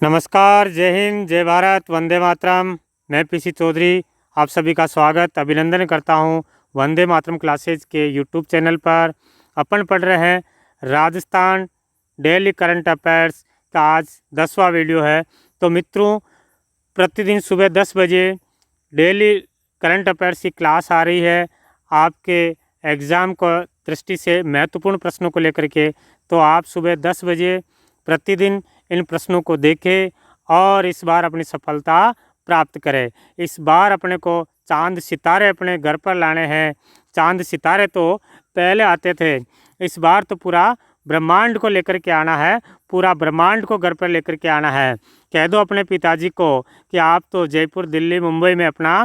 नमस्कार, जय हिंद, जय भारत, वंदे मातरम। मैं पीसी चौधरी आप सभी का स्वागत अभिनंदन करता हूं वंदे मातरम क्लासेज के यूट्यूब चैनल पर। अपन पढ़ रहे हैं राजस्थान डेली करंट अफेयर्स का आज 10वां वीडियो है। तो मित्रों, प्रतिदिन सुबह 10 बजे डेली करंट अफेयर्स की क्लास आ रही है आपके एग्ज़ाम को दृष्टि से महत्वपूर्ण प्रश्नों को लेकर के। तो आप सुबह 10 बजे प्रतिदिन इन प्रश्नों को देखें और इस बार अपनी सफलता प्राप्त करें। इस बार अपने को चांद सितारे अपने घर पर लाने हैं। चांद सितारे तो पहले आते थे, इस बार तो पूरा ब्रह्मांड को लेकर के आना है, पूरा ब्रह्मांड को घर पर लेकर के आना है। कह दो अपने पिताजी को कि आप तो जयपुर, दिल्ली, मुंबई में अपना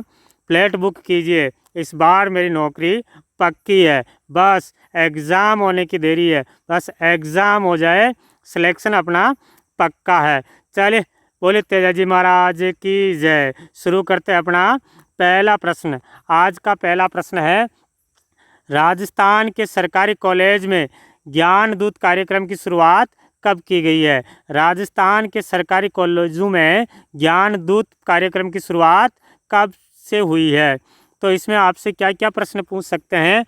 फ्लैट बुक कीजिए, इस बार मेरी नौकरी पक्की है। बस एग्ज़ाम होने की देरी है, बस एग्ज़ाम हो जाए, सिलेक्शन अपना पक्का है। चलिए, बोले तेजाजी महाराज की जय। शुरू करते हैं अपना पहला प्रश्न। आज का पहला प्रश्न है, राजस्थान के सरकारी कॉलेज में ज्ञान दूत कार्यक्रम की शुरुआत कब की गई है? राजस्थान के सरकारी कॉलेजों में ज्ञान दूत कार्यक्रम की शुरुआत कब से हुई है? तो इसमें आपसे क्या क्या प्रश्न पूछ सकते हैं।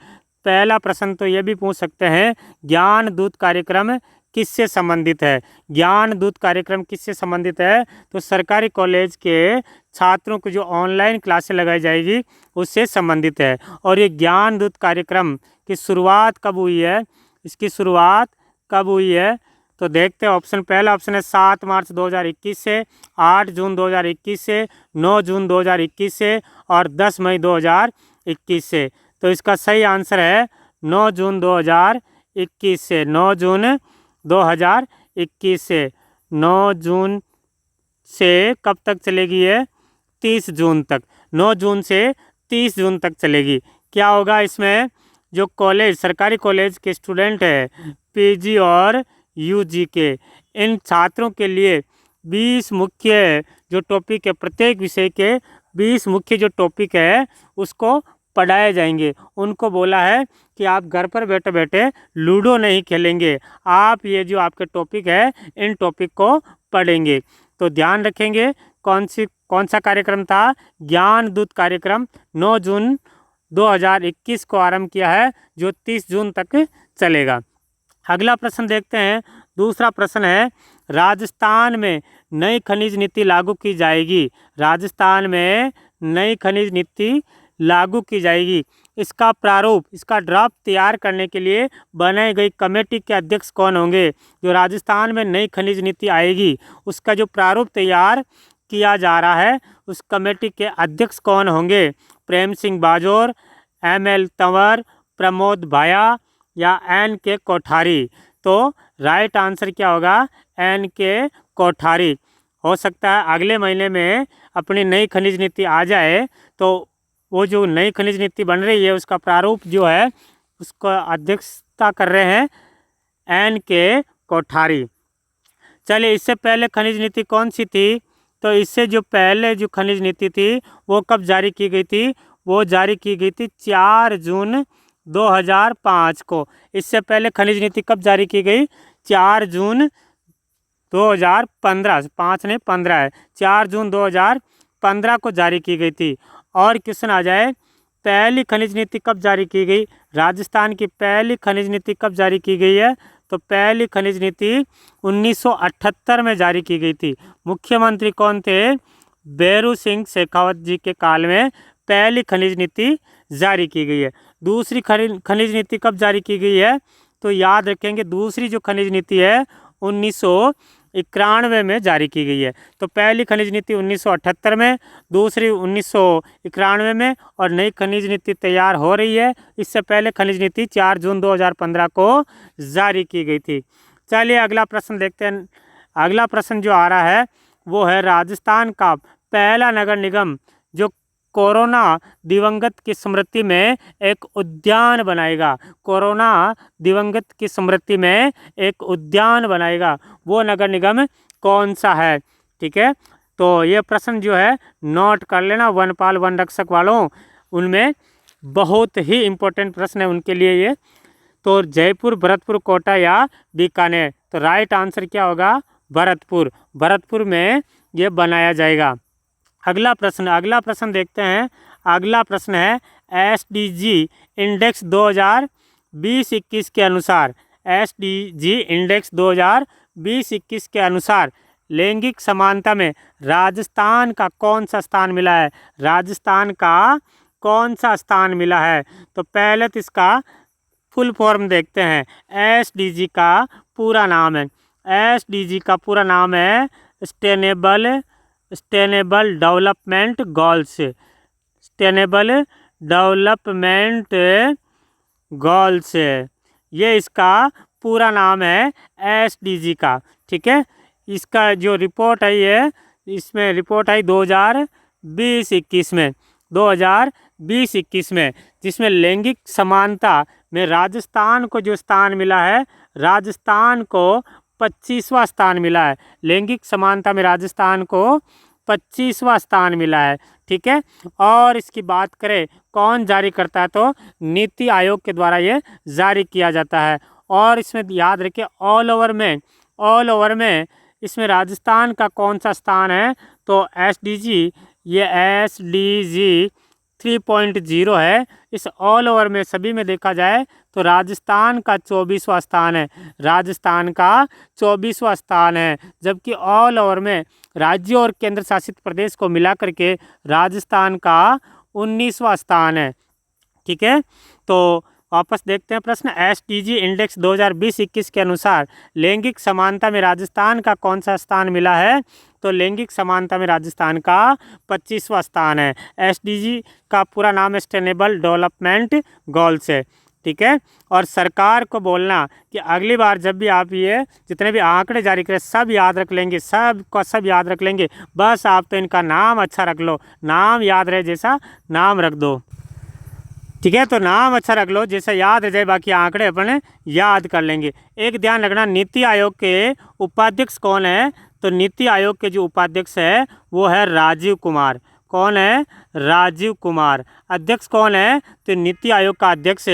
पहला प्रश्न तो ये भी पूछ सकते हैं, ज्ञान दूत कार्यक्रम किससे संबंधित है? ज्ञान दूत कार्यक्रम किससे संबंधित है? तो सरकारी कॉलेज के छात्रों को जो ऑनलाइन क्लासें लगाई जाएगी उससे संबंधित है। और ये ज्ञान दूत कार्यक्रम की शुरुआत कब हुई है? इसकी शुरुआत कब हुई है? तो देखते हैं ऑप्शन। पहला ऑप्शन है 7 मार्च 2021 से, 8 जून 2021 से, 9 जून 2021 से और 10 मई 2021 से। तो इसका सही आंसर है 9 जून 2021 से। 9 जून 2021 से। 9 जून से कब तक चलेगी ये? 30 जून तक। 9 जून से 30 जून तक चलेगी। क्या होगा इसमें? जो कॉलेज, सरकारी कॉलेज के स्टूडेंट है, पीजी और यूजी के, इन छात्रों के लिए 20 मुख्य जो टॉपिक है, प्रत्येक विषय के 20 मुख्य जो टॉपिक है उसको पढ़ाए जाएंगे। उनको बोला है कि आप घर पर बैठे बैठे लूडो नहीं खेलेंगे, आप ये जो आपके टॉपिक है इन टॉपिक को पढ़ेंगे। तो ध्यान रखेंगे कौन सा कार्यक्रम था? ज्ञान दूत कार्यक्रम 9 जून 2021 को आरंभ किया है, जो 30 जून तक चलेगा। अगला प्रश्न देखते हैं। दूसरा प्रश्न है, राजस्थान में नई खनिज नीति लागू की जाएगी। राजस्थान में नई खनिज नीति लागू की जाएगी। इसका प्रारूप, इसका ड्राफ्ट तैयार करने के लिए बनाई गई कमेटी के अध्यक्ष कौन होंगे? जो राजस्थान में नई खनिज नीति आएगी उसका जो प्रारूप तैयार किया जा रहा है, उस कमेटी के अध्यक्ष कौन होंगे? प्रेम सिंह बाजोर, ML तंवर, प्रमोद भाया या NK कोठारी? तो राइट आंसर क्या होगा? NK कोठारी। हो सकता है अगले महीने में अपनी नई खनिज नीति आ जाए, तो वो जो नई खनिज नीति बन रही है उसका प्रारूप जो है उसका अध्यक्षता कर रहे हैं NK कोठारी। चलिए, इससे पहले खनिज नीति कौन सी थी? तो इससे जो पहले जो खनिज नीति थी वो कब जारी की गई थी? वो जारी की गई थी 4 जून 2005 को। इससे पहले खनिज नीति कब जारी की गई? 4 जून 2015, 5 नहीं 15 है, 4 जून 2015 को जारी की गई थी। और क्वेश्चन आ जाए, पहली खनिज नीति कब जारी की गई? राजस्थान की पहली खनिज नीति कब जारी की गई है? तो पहली खनिज नीति 1978 में जारी की गई थी। मुख्यमंत्री कौन थे? बैरू सिंह शेखावत जी के काल में पहली खनिज नीति जारी की गई है। दूसरी खनिज नीति कब जारी की गई है? तो याद रखेंगे, दूसरी जो खनिज नीति है 1991 में जारी की गई है। तो पहली खनिज नीति 1978 में, दूसरी 1991 में, और नई खनिज नीति तैयार हो रही है। इससे पहले खनिज नीति 4 जून 2015 को जारी की गई थी। चलिए अगला प्रश्न देखते हैं। अगला प्रश्न जो आ रहा है वो है, राजस्थान का पहला नगर निगम जो कोरोना दिवंगत की स्मृति में एक उद्यान बनाएगा। कोरोना दिवंगत की स्मृति में एक उद्यान बनाएगा, वो नगर निगम कौन सा है? ठीक है, तो ये प्रश्न जो है नोट कर लेना, वनपाल वन रक्षक वालों, उनमें बहुत ही इम्पोर्टेंट प्रश्न है उनके लिए ये। तो जयपुर, भरतपुर, कोटा या बीकानेर? तो राइट आंसर क्या होगा? भरतपुर, भरतपुर में ये बनाया जाएगा। अगला प्रश्न देखते हैं। अगला प्रश्न है SDG इंडेक्स 2020-21 के अनुसार, SDG इंडेक्स 2020-21 के अनुसार लैंगिक समानता में राजस्थान का कौन सा स्थान मिला है? राजस्थान का कौन सा स्थान मिला है? तो पहले तो इसका फुल फॉर्म देखते हैं। SDG का पूरा नाम है, SDG का पूरा नाम है sustainable development goals, sustainable development goals, ये इसका पूरा नाम है SDG का। ठीक है, इसका जो रिपोर्ट है ये, इसमें रिपोर्ट आई 2020-21 में, 2020-21 में, जिसमें लैंगिक समानता में राजस्थान को जो स्थान मिला है, राजस्थान को 25वां स्थान मिला है। लैंगिक समानता में राजस्थान को 25वां स्थान मिला है। ठीक है, और इसकी बात करें कौन जारी करता है, तो नीति आयोग के द्वारा ये जारी किया जाता है। और इसमें याद रखिए ऑल ओवर में इसमें राजस्थान का कौन सा स्थान है, तो SDG, ये SDG 3.0 है। इस ऑल ओवर में सभी में देखा जाए तो राजस्थान का 24वां स्थान है, राजस्थान का 24वां स्थान है। जबकि ऑल ओवर में राज्यों और केंद्र शासित प्रदेश को मिला करके राजस्थान का 19वां स्थान है। ठीक है, तो वापस देखते हैं प्रश्न। SDG इंडेक्स 2020-21 के अनुसार लैंगिक समानता में राजस्थान का कौन सा स्थान मिला है, तो लैंगिक समानता में राजस्थान का 25वां स्थान है। SDG का पूरा नाम है सस्टेनेबल डेवलपमेंट गोल्स है। ठीक है, और सरकार को बोलना कि अगली बार जब भी आप ये जितने भी आंकड़े जारी करें सब याद रख लेंगे, सब याद रख लेंगे, बस आप तो इनका नाम अच्छा रख लो, नाम याद रहे जैसा नाम रख दो। ठीक है, तो नाम अच्छा रख लो, जैसा याद रह जाए, बाकी आंकड़े अपन याद कर लेंगे। एक ध्यान रखना, नीति आयोग के उपाध्यक्ष कौन है, तो नीति आयोग के जो उपाध्यक्ष है वो है राजीव कुमार। कौन है? राजीव कुमार। अध्यक्ष कौन है, तो नीति आयोग का अध्यक्ष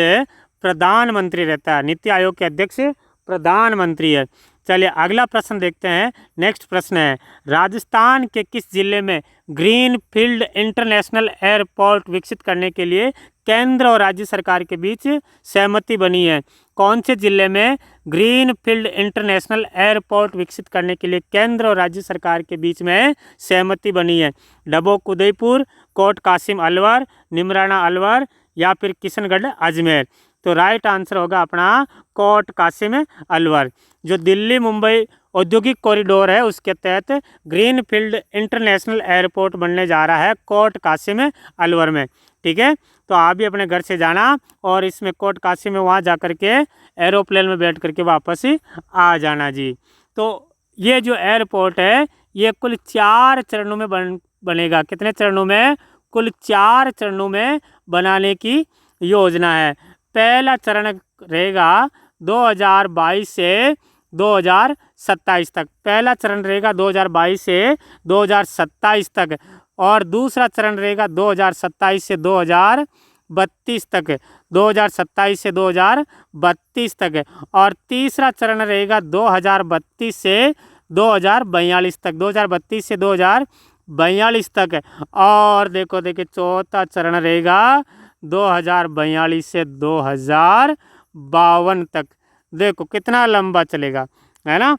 प्रधानमंत्री रहता है, नीति आयोग के अध्यक्ष प्रधानमंत्री है। चलिए अगला प्रश्न देखते हैं। नेक्स्ट प्रश्न है, राजस्थान के किस जिले में ग्रीन फील्ड इंटरनेशनल एयरपोर्ट विकसित करने के लिए केंद्र और राज्य सरकार के बीच सहमति बनी है? कौन से जिले में ग्रीन फील्ड इंटरनेशनल एयरपोर्ट विकसित करने के लिए केंद्र और राज्य सरकार के बीच में सहमति बनी है? डबोक उदयपुर, कोट कासिम अलवर, निमराना अलवर या फिर किशनगढ़ अजमेर? तो राइट आंसर होगा अपना कोट कासिम अलवर। जो दिल्ली मुंबई औद्योगिक कॉरिडोर है उसके तहत ग्रीन फील्ड इंटरनेशनल एयरपोर्ट बनने जा रहा है कोट कासिम अलवर में। ठीक है, तो आप भी अपने घर से जाना और इसमें कोट कासिम में वहाँ जा कर के एरोप्लेन में बैठ करके वापस आ जाना जी। तो ये जो एयरपोर्ट है ये कुल 4 चरणों में बनेगा। कितने चरणों में? कुल 4 चरणों में बनाने की योजना है। पहला चरण रहेगा 2022 से 2027 तक, पहला चरण रहेगा 2022 से 2027 तक, और दूसरा चरण रहेगा 2027 से 2032 तक, 2027 से 2032 तक, और तीसरा चरण रहेगा 2032 से 2042 तक, 2032 से 2042 तक, और देखिए चौथा चरण रहेगा 2042 से 2052 तक। देखो कितना लंबा चलेगा, है ना।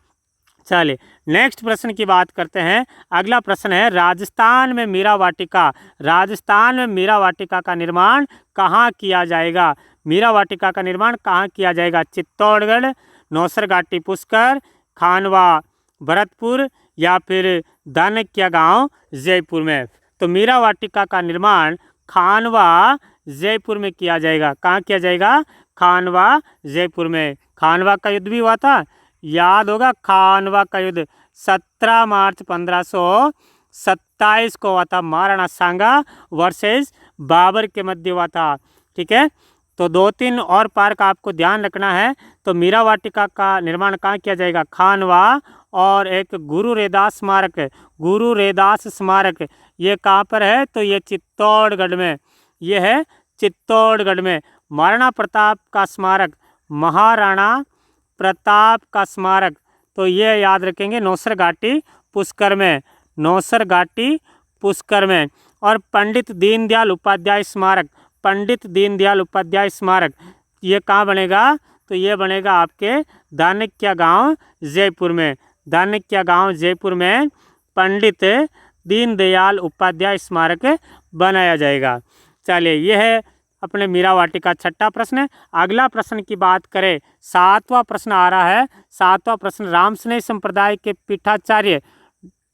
चलिए नेक्स्ट प्रश्न की बात करते हैं। अगला प्रश्न है, राजस्थान में मीरा वाटिका, राजस्थान में मीरा वाटिका का निर्माण कहाँ किया जाएगा? मीरा वाटिका का निर्माण कहाँ किया जाएगा? चित्तौड़गढ़, नौसर घाटी पुष्कर, खानवा भरतपुर या फिर दानक्या गांव जयपुर में? तो मीरा वाटिका का निर्माण खानवा जयपुर में किया जाएगा। कहाँ किया जाएगा? खानवा जयपुर में। खानवा का युद्ध भी हुआ था, याद होगा। खानवा का युद्ध 17 मार्च 1527 को हुआ था, महाराणा सांगा वर्सेस बाबर के मध्य हुआ था। ठीक है, तो 2-3 और पार्क आपको ध्यान रखना है। तो मीरा वाटिका का निर्माण कहाँ किया जाएगा? खानवा। और एक गुरु रैदास स्मारक, गुरु रैदास स्मारक ये कहाँ पर है? तो ये चित्तौड़गढ़ में, ये है चित्तौड़गढ़ में। महाराणा प्रताप का स्मारक, महाराणा प्रताप का स्मारक तो ये याद रखेंगे, नौसर घाटी पुष्कर में, नौसर घाटी पुष्कर में। और पंडित दीनदयाल उपाध्याय स्मारक, पंडित दीनदयाल उपाध्याय स्मारक ये कहाँ बनेगा? तो ये बनेगा आपके धानक्या गांव जयपुर में, धानक्या गांव जयपुर में पंडित दीनदयाल उपाध्याय स्मारक बनाया जाएगा। चलिए, यह है अपने मीरावाटी का छठा प्रश्न। अगला प्रश्न की बात करें, सातवां प्रश्न आ रहा है। सातवां प्रश्न, रामस्नेह संप्रदाय के पीठाचार्य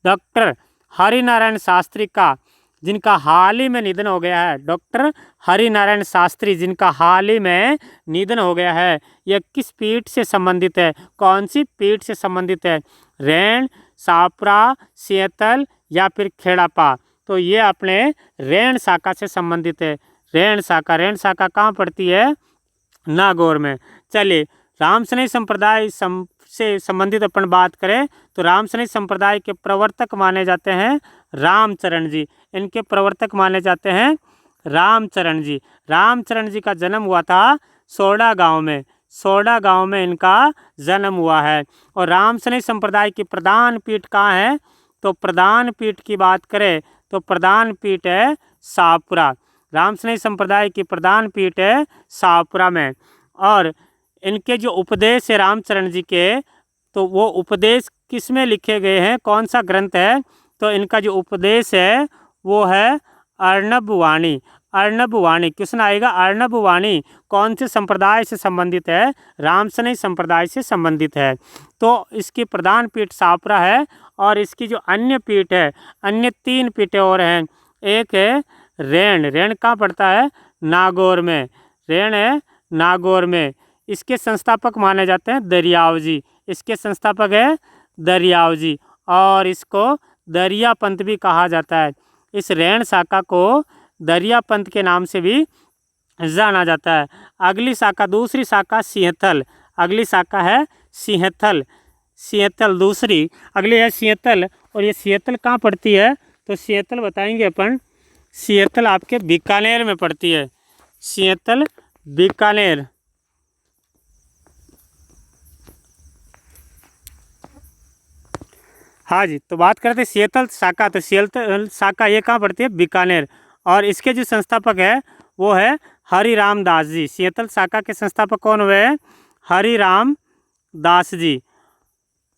डॉक्टर हरिनारायण शास्त्री का, जिनका हाल ही में निधन हो गया है, डॉक्टर हरिनारायण शास्त्री जिनका हाल ही में निधन हो गया है, यह किस पीठ से संबंधित है? कौन सी पीठ से संबंधित है? रैण, सापरा, सेतल या फिर खेड़ापा? तो ये अपने रैण शाखा से संबंधित है। रैण शाखा, रैण शाखा कहाँ पड़ती है? नागौर में। चलिए, रामस्नेह संप्रदाय से संबंधित अपन बात करें तो रामस्नेह संप्रदाय के प्रवर्तक माने जाते हैं रामचरण जी। इनके प्रवर्तक माने जाते हैं रामचरण जी। रामचरण जी का जन्म हुआ था सोडा गांव में, सोडा गांव में इनका जन्म हुआ है। और रामस्नेह संप्रदाय की प्रधान पीठ कहाँ है? तो प्रधान पीठ की बात करें तो प्रधान पीठ है शाहपुरा। रामस्नेह संप्रदाय की प्रधान पीठ है शाहपुरा में। और इनके जो उपदेश है रामचरण जी के, तो वो उपदेश किस में लिखे गए हैं? कौन सा ग्रंथ है? तो इनका जो उपदेश है वो है अर्णब वाणी। अर्णब वाणी क्वेश्चन आएगा, अर्णब वाणी कौन से संप्रदाय से संबंधित है? रामस्नेह संप्रदाय से संबंधित है। तो इसकी प्रधान पीठ शाहपुरा है। और इसकी जो अन्य पीठ है, अन्य 3 पीठें और हैं। एक है रैण, रैण कहाँ पड़ता है? नागौर में, रैण है नागौर में। इसके संस्थापक माने जाते हैं दरियाव जी, इसके संस्थापक है दरियाव जी। और इसको दरिया पंथ भी कहा जाता है। इस रैण शाखा को दरिया पंथ के नाम से भी जाना जाता है। अगली शाखा, दूसरी शाखा सिंहथल, अगली शाखा है सिंहथल, सिंहथल दूसरी, अगली है सिंहथल। और ये सिंहथल कहाँ पड़ती है? तो सिंहथल बताएंगे अपन, सिंहथल आपके बीकानेर में पड़ती है, सिंहथल बीकानेर। हाँ जी, तो बात करते हैं सिंहथल शाखा। तो सिंहथल शाखा ये कहाँ पड़ती है? बीकानेर। और इसके जो संस्थापक है वो है हरिराम दास जी। सिंहथल शाखा के संस्थापक कौन हुए हैं? हरिराम दास जी,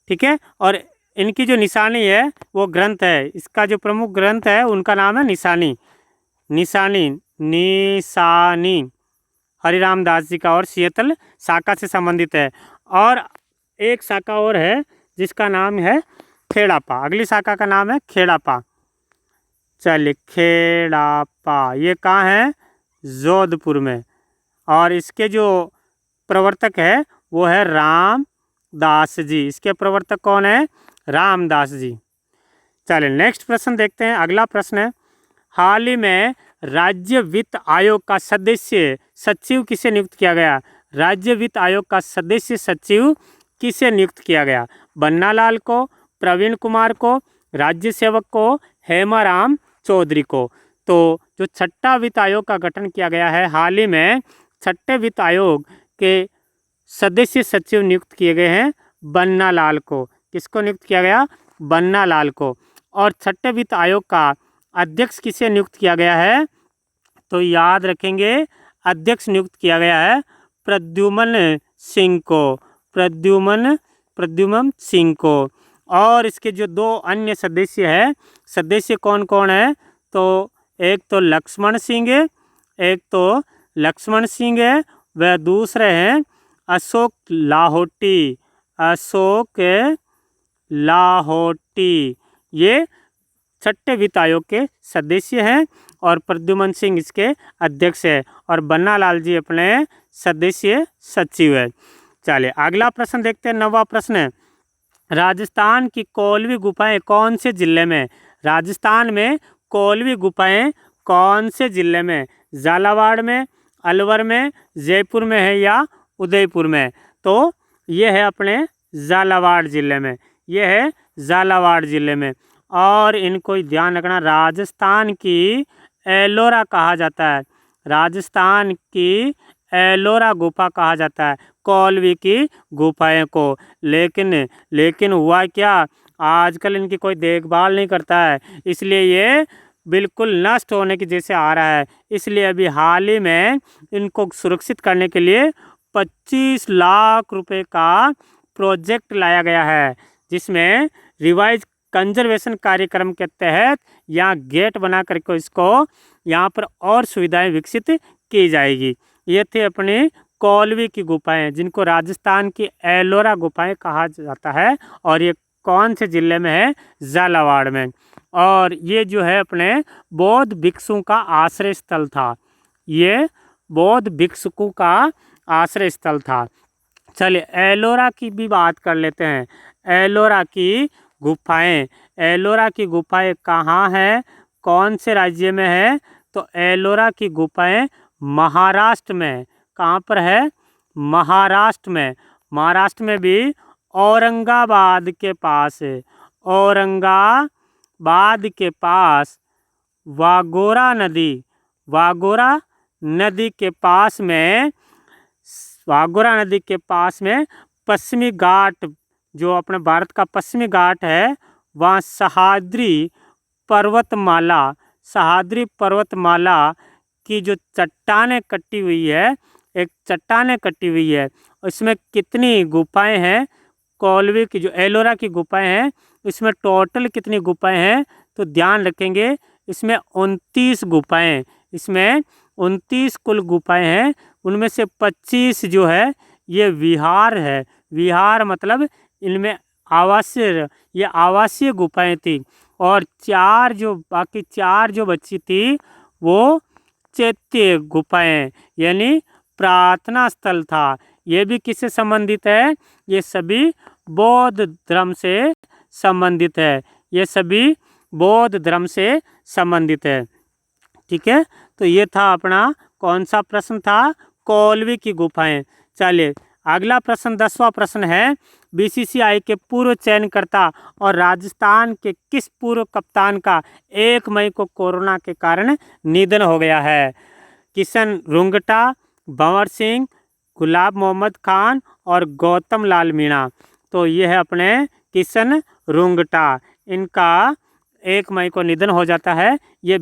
ठीक है। और इनकी जो निशानी है वो ग्रंथ है, इसका जो प्रमुख ग्रंथ है उनका नाम है निशानी, निशानी, निशानी हरिराम दास जी का। और सिंहथल शाखा से संबंधित है। और एक शाखा और है जिसका नाम है खेड़ापा, अगली शाखा का नाम है खेड़ापा। चलिए, खेड़ापा ये कहाँ है? जोधपुर में। और इसके जो प्रवर्तक है वो है रामदास जी। इसके प्रवर्तक कौन है? रामदास जी। चलिए, नेक्स्ट प्रश्न देखते हैं। अगला प्रश्न है, हाल ही में राज्य वित्त आयोग का सदस्य सचिव किसे नियुक्त किया गया? राज्य वित्त आयोग का सदस्य सचिव किसे नियुक्त किया गया? बन्नालाल को, प्रवीण कुमार को, राज्य सेवक को, हेमाराम चौधरी को? तो जो छठा वित्त आयोग का गठन किया गया है, हाल ही में छठे वित्त आयोग के सदस्य सचिव नियुक्त किए गए हैं बन्नालाल को। किसको नियुक्त किया गया? बन्नालाल को। और छठे वित्त आयोग का अध्यक्ष किसे नियुक्त किया गया है? तो याद रखेंगे, अध्यक्ष नियुक्त किया गया है प्रद्युमन सिंह को, प्रद्युमन सिंह को। और इसके जो 2 अन्य सदस्य हैं, सदस्य कौन कौन है? तो एक तो लक्ष्मण सिंह है, एक तो लक्ष्मण सिंह है, वह दूसरे हैं अशोक लाहोटी, अशोक लाहोटी। ये छठे वित्त आयोग के सदस्य हैं और प्रद्युमन सिंह इसके अध्यक्ष है और बन्नालाल जी अपने सदस्य सचिव है। चलिए, अगला प्रश्न देखते हैं। 9वां प्रश्न है, राजस्थान की कोलवी गुफाएं कौन से जिले में? राजस्थान में कोलवी गुफाएं कौन से जिले में? झालावाड़ में, अलवर में, जयपुर में है या उदयपुर में? तो ये है अपने झालावाड़ जिले में, ये है झालावाड़ जिले में। और इनको ध्यान रखना, राजस्थान की एलोरा कहा जाता है, राजस्थान की एलोरा गुफा कहा जाता है। कौलवी की गुफाएं को। लेकिन हुआ क्या, आजकल इनकी कोई देखभाल नहीं करता है, इसलिए ये बिल्कुल नष्ट होने की जैसे आ रहा है। इसलिए अभी हाल ही में इनको सुरक्षित करने के लिए 25 लाख रुपए का प्रोजेक्ट लाया गया है, जिसमें रिवाइज कंजर्वेशन कार्यक्रम के तहत यहाँ गेट बना करके इसको यहाँ पर और सुविधाएं विकसित की जाएगी। ये थे अपनी कौलवी की गुफाएं, जिनको राजस्थान की एलोरा गुफाएं कहा जाता है, और ये कौन से ज़िले में है, झालावाड़ में। और ये जो है अपने बौद्ध भिक्षुओं का आश्रय स्थल था, ये बौद्ध भिक्षुकों का आश्रय स्थल था। चलिए एलोरा की भी बात कर लेते हैं। एलोरा की गुफाएं, एलोरा की गुफाएं कहाँ है, कौन से राज्य में है, तो एलोरा की गुफाएं महाराष्ट्र में। कहाँ पर है, महाराष्ट्र में। महाराष्ट्र में भी औरंगाबाद के पास है, औरंगाबाद के पास वाघोरा नदी के पास में, वाघोरा नदी के पास में पश्चिमी घाट, जो अपने भारत का पश्चिमी घाट है, वहाँ सह्याद्री पर्वतमाला की जो चट्टानें कटी हुई है, एक चट्टानें कटी हुई है, इसमें कितनी गुफाएं हैं, कौलवी की जो एलोरा की गुफाएं हैं, इसमें टोटल कितनी गुफाएं हैं, तो ध्यान रखेंगे इसमें 29 गुफाएं, इसमें 29 कुल गुफाएं हैं। उनमें से 25 जो है ये विहार है, विहार मतलब इनमें आवासीय गुफाएं थी, और बाकी चार जो बची थी वो चैत्य गुफाएं, यानी प्रार्थना स्थल था। ये भी किससे संबंधित है, ये सभी बौद्ध धर्म से संबंधित है, ये सभी बौद्ध धर्म से संबंधित है। ठीक है, तो ये था अपना कौन सा प्रश्न था, कौलवी की गुफाएं। चलिए अगला प्रश्न 10वां प्रश्न है, बीसीसीआई के पूर्व चयनकर्ता और राजस्थान के किस पूर्व कप्तान का 1 मई को कोरोना के कारण निधन हो गया है। किशन रुंगटा, भंवर सिंह, गुलाब मोहम्मद खान और गौतम लाल मीणा। तो ये है अपने किशन रुंगटा, इनका 1 मई को निधन हो जाता है। ये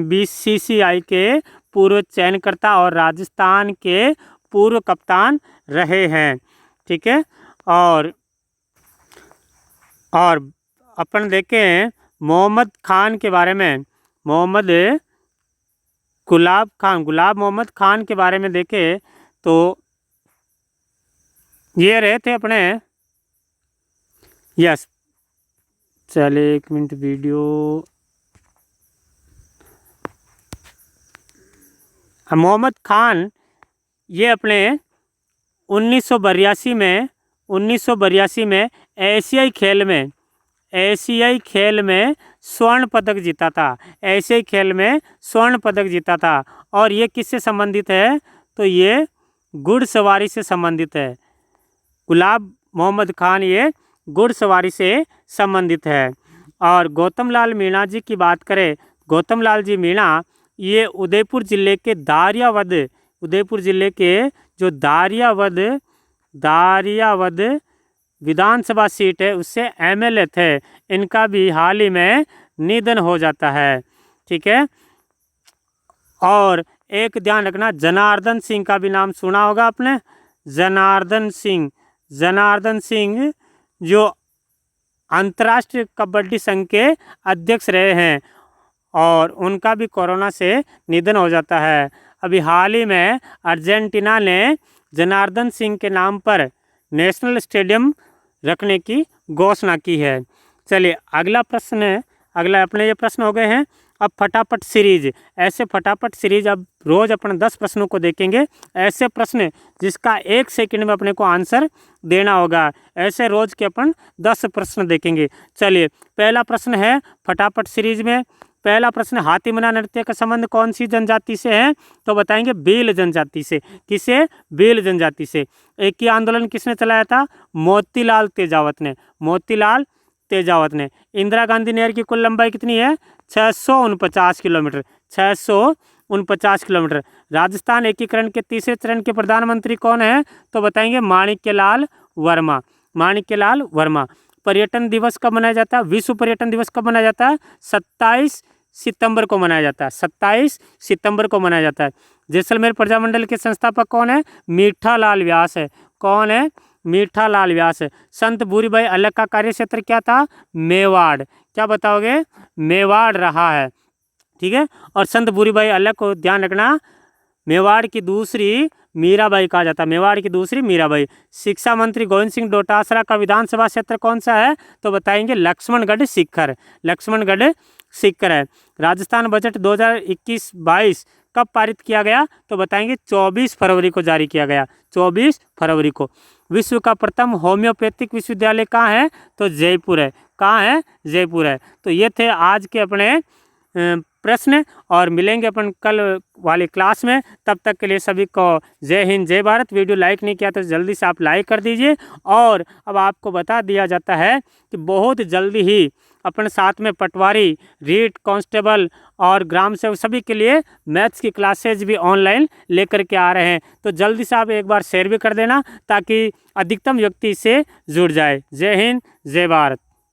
बीसीसीआई के पूर्व चयनकर्ता और राजस्थान के पूर्व कप्तान रहे हैं। ठीक है, और अपन देखें मोहम्मद खान के बारे में, गुलाब मोहम्मद खान के बारे में देखें तो ये रहे थे अपने, यस चले 1 मिनट वीडियो, मोहम्मद खान ये अपने 1982 में एशियाई खेल में स्वर्ण पदक जीता था, एशियाई खेल में स्वर्ण पदक जीता था। और ये किससे संबंधित है, तो ये घुड़सवारी से संबंधित है। गुलाब मोहम्मद खान ये घुड़सवारी से संबंधित है। और गौतम लाल मीणा जी की बात करें, गौतम लाल जी मीणा ये उदयपुर ज़िले के जो दारियावद विधानसभा सीट है उससे एमएलए थे। इनका भी हाल ही में निधन हो जाता है। ठीक है, और एक ध्यान रखना, जनार्दन सिंह का भी नाम सुना होगा आपने। जनार्दन सिंह जो अंतर्राष्ट्रीय कबड्डी संघ के अध्यक्ष रहे हैं, और उनका भी कोरोना से निधन हो जाता है। अभी हाल ही में अर्जेंटीना ने जनार्दन सिंह के नाम पर नेशनल स्टेडियम रखने की घोषणा की है। चलिए अगला अपने ये प्रश्न हो गए हैं। अब फटाफट सीरीज, ऐसे फटाफट सीरीज अब रोज़ अपन 10 प्रश्नों को देखेंगे। ऐसे प्रश्न जिसका 1 सेकंड में अपने को आंसर देना होगा, ऐसे रोज़ के अपन 10 प्रश्न देखेंगे। चलिए पहला प्रश्न है फटाफट सीरीज में, पहला प्रश्न, हाथीमना नृत्य का संबंध कौन सी जनजाति से है, तो बताएंगे भील जनजाति से। किसे, भील जनजाति से। एक ही आंदोलन किसने चलाया था, मोतीलाल तेजावत ने। इंदिरा गांधी नहर की कुल लंबाई कितनी है, 649 किलोमीटर, 649 49 किलोमीटर। राजस्थान एकीकरण के तीसरे चरण के प्रधानमंत्री कौन है? तो बताएंगे माणिक्यलाल वर्मा। माणिक्यलाल वर्मा। पर्यटन दिवस कब मनाया जाता है? विश्व पर्यटन दिवस कब मनाया जाता है? 27 सितंबर को मनाया जाता है। 27 सितंबर को मनाया जाता है। जैसलमेर प्रजामंडल के संस्थापक कौन है? मीठालाल व्यास है। कौन है? मीठालाल व्यास है। संत भूरीभाई अलग का कार्य क्षेत्र क्या था? मेवाड़। क्या बताओगे? मेवाड़ रहा है। ठीक है। और संत भूरीभाई अलग को ध्यान रखना, मेवाड़ की दूसरी मीराबाई कहा जाता है। मेवाड़ की दूसरी मीराबाई। शिक्षा मंत्री गोविंद सिंह डोटासरा का विधानसभा क्षेत्र कौन सा है? तो बताएंगे लक्ष्मणगढ़ सीकर। लक्ष्मणगढ़ सीकर है। राजस्थान बजट 2021-22 कब पारित किया गया? तो बताएंगे 24 फरवरी को जारी किया गया। 24 फरवरी को। विश्व का प्रथम होम्योपैथिक विश्वविद्यालय कहाँ है? तो जयपुर है। कहाँ है? जयपुर है। तो ये थे आज के अपने प्रश्न, और मिलेंगे अपन कल वाली क्लास में। तब तक के लिए सभी को जय हिंद जय भारत। वीडियो लाइक नहीं किया तो जल्दी से आप लाइक कर दीजिए। और अब आपको बता दिया जाता है कि बहुत जल्दी ही अपन साथ में पटवारी, रीट, कांस्टेबल और ग्राम सेवक सभी के लिए मैथ्स की क्लासेज भी ऑनलाइन लेकर के आ रहे हैं। तो जल्दी से आप एक बार शेयर भी कर देना ताकि अधिकतम व्यक्ति इससे जुड़ जाए। जय हिंद जय भारत।